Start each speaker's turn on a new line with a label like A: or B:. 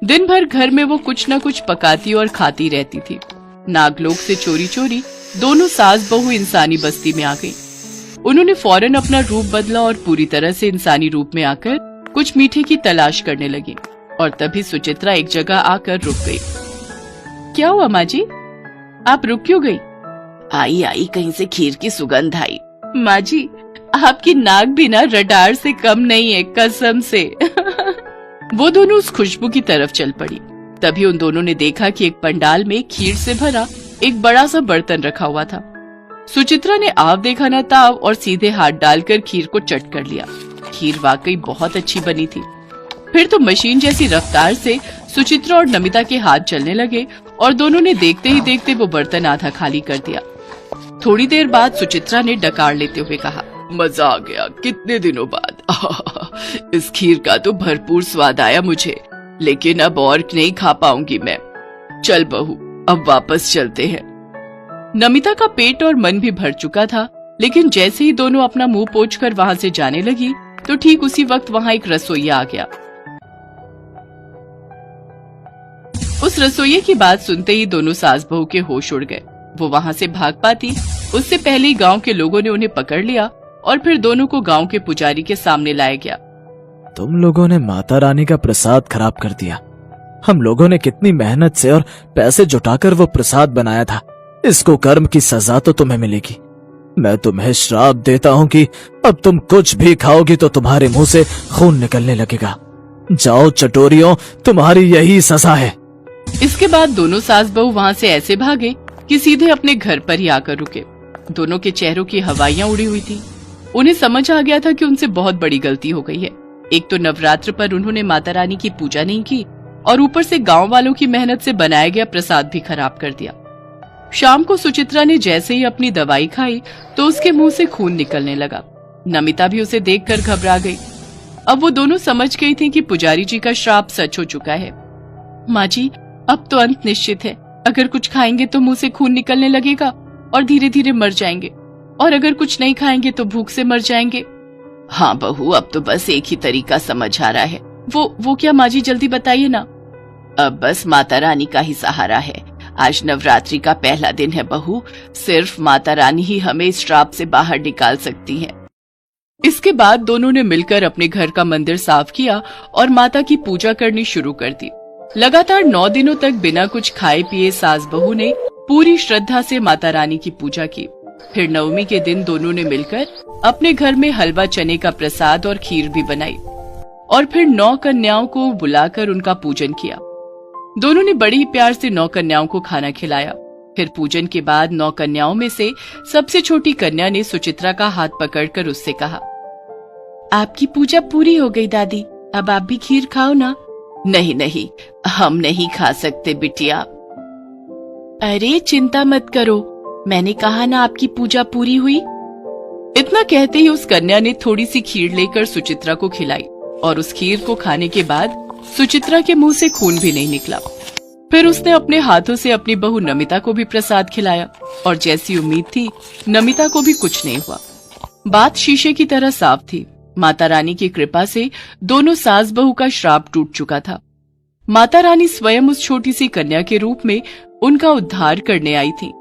A: दिन भर घर में वो कुछ न कुछ पकाती और खाती रहती थी। नागलोक से चोरी चोरी दोनों सास बहू इंसानी बस्ती में आ गई। उन्होंने फौरन अपना रूप बदला और पूरी तरह से इंसानी रूप में आकर कुछ मीठे की तलाश करने लगी। और तभी सुचित्रा एक जगह आकर रुक गई। क्या हुआ माँ जी, आप रुक क्यों गई?
B: आई आई कहीं से खीर की सुगंध आई।
A: माँ जी, आपकी नाक भी ना रडार से कम नहीं है, कसम से। वो दोनों उस खुशबू की तरफ चल पड़ी। तभी उन दोनों ने देखा कि एक पंडाल में खीर से भरा एक बड़ा सा बर्तन रखा हुआ था। सुचित्रा ने आव देखा न ताव और सीधे हाथ डालकर खीर को चट कर लिया। खीर वाकई बहुत अच्छी बनी थी। फिर तो मशीन जैसी रफ्तार से सुचित्रा और नमिता के हाथ चलने लगे और दोनों ने देखते ही देखते वो बर्तन आधा खाली कर दिया। थोड़ी देर बाद सुचित्रा ने डकार लेते हुए कहा,
B: मजा आ गया, कितने दिनों बाद। इस खीर का तो भरपूर स्वाद आया मुझे, लेकिन अब और नहीं खा पाऊंगी मैं। चल बहू, अब वापस चलते हैं।
A: नमिता का पेट और मन भी भर चुका था, लेकिन जैसे ही दोनों अपना मुंह पोंछकर वहां से जाने लगी तो ठीक उसी वक्त वहां एक रसोइया आ गया। उस रसोइये की बात सुनते ही दोनों सास बहू के होश उड़ गए। वो वहां से भाग पाती उससे पहले ही गांव के लोगों ने उन्हें पकड़ लिया और फिर दोनों को गांव के पुजारी के सामने लाया गया।
C: तुम लोगों ने माता रानी का प्रसाद खराब कर दिया। हम लोगों ने कितनी मेहनत से और पैसे जुटाकर वो प्रसाद बनाया था। इसको कर्म की सजा तो तुम्हें मिलेगी। मैं तुम्हें श्राप देता हूँ कि अब तुम कुछ भी खाओगी तो तुम्हारे मुंह से खून निकलने लगेगा। जाओ चटोरियों, तुम्हारी यही सजा है।
A: इसके बाद दोनों सास बहू वहाँ से ऐसे भागे कि सीधे अपने घर पर ही आकर रुके। दोनों के चेहरों की हवाइयां उड़ी हुई थी। उन्हें समझ आ गया था कि उनसे बहुत बड़ी गलती हो गई है। एक तो नवरात्र पर उन्होंने माता रानी की पूजा नहीं की और ऊपर से गांव वालों की मेहनत से बनाया गया प्रसाद भी खराब कर दिया। शाम को सुचित्रा ने जैसे ही अपनी दवाई खाई तो उसके मुंह से खून निकलने लगा। नमिता भी उसे देखकर घबरा गई। अब वो दोनों समझ गई थी कि पुजारी जी का श्राप सच हो चुका है। माँ जी, अब तो अंत निश्चित है। अगर कुछ खाएंगे तो मुंह से खून निकलने लगेगा और धीरे धीरे मर जाएंगे, और अगर कुछ नहीं खाएंगे तो भूख से मर जाएंगे।
B: हाँ बहू, अब तो बस एक ही तरीका समझ आ रहा है।
A: वो क्या माँ जी, जल्दी बताइए ना।
B: अब बस माता रानी का ही सहारा है। आज नवरात्रि का पहला दिन है बहू, सिर्फ माता रानी ही हमें इस श्राप से बाहर निकाल सकती हैं।
A: इसके बाद दोनों ने मिलकर अपने घर का मंदिर साफ किया और माता की पूजा करनी शुरू कर दी। लगातार 9 दिनों तक बिना कुछ खाए पिए सास बहू ने पूरी श्रद्धा से माता रानी की पूजा की। फिर नवमी के दिन दोनों ने मिलकर अपने घर में हलवा, चने का प्रसाद और खीर भी बनाई और फिर 9 कन्याओं को बुलाकर उनका पूजन किया। दोनों ने बड़े ही प्यार से 9 कन्याओं को खाना खिलाया। फिर पूजन के बाद 9 कन्याओं में से सबसे छोटी कन्या ने सुचित्रा का हाथ पकड़कर उससे कहा, आपकी पूजा पूरी हो गई दादी, अब आप भी खीर खाओ ना।
B: नहीं नहीं, हम नहीं खा सकते बिटिया।
A: अरे चिंता मत करो, मैंने कहा ना आपकी पूजा पूरी हुई। इतना कहते ही उस कन्या ने थोड़ी सी खीर लेकर सुचित्रा को खिलाई और उस खीर को खाने के बाद सुचित्रा के मुंह से खून भी नहीं निकला। फिर उसने अपने हाथों से अपनी बहू नमिता को भी प्रसाद खिलाया और जैसी उम्मीद थी नमिता को भी कुछ नहीं हुआ। बात शीशे की तरह साफ थी। माता रानी की कृपा से दोनों सास बहू का श्राप टूट चुका था। माता रानी स्वयं उस छोटी सी कन्या के रूप में उनका उद्धार करने आई थी।